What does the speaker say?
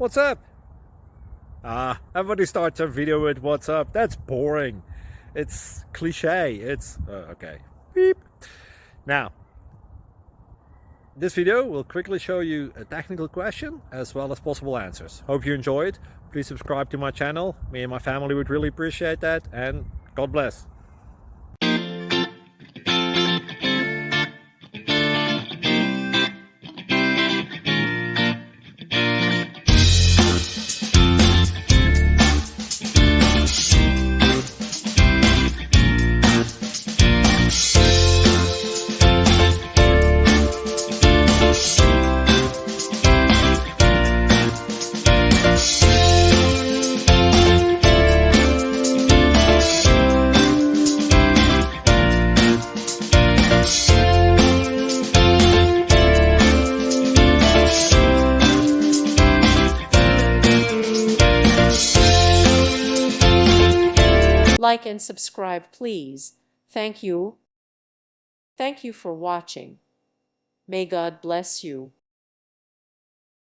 What's up? Everybody starts a video with what's up. That's boring. It's cliche. It's okay. Beep. Now, this video will quickly show you a technical question as well as possible answers. Hope you enjoyed. Please subscribe to my channel. Me and my family would really appreciate that, and God bless. Like and subscribe, please. Thank you. Thank you for watching. May God bless you.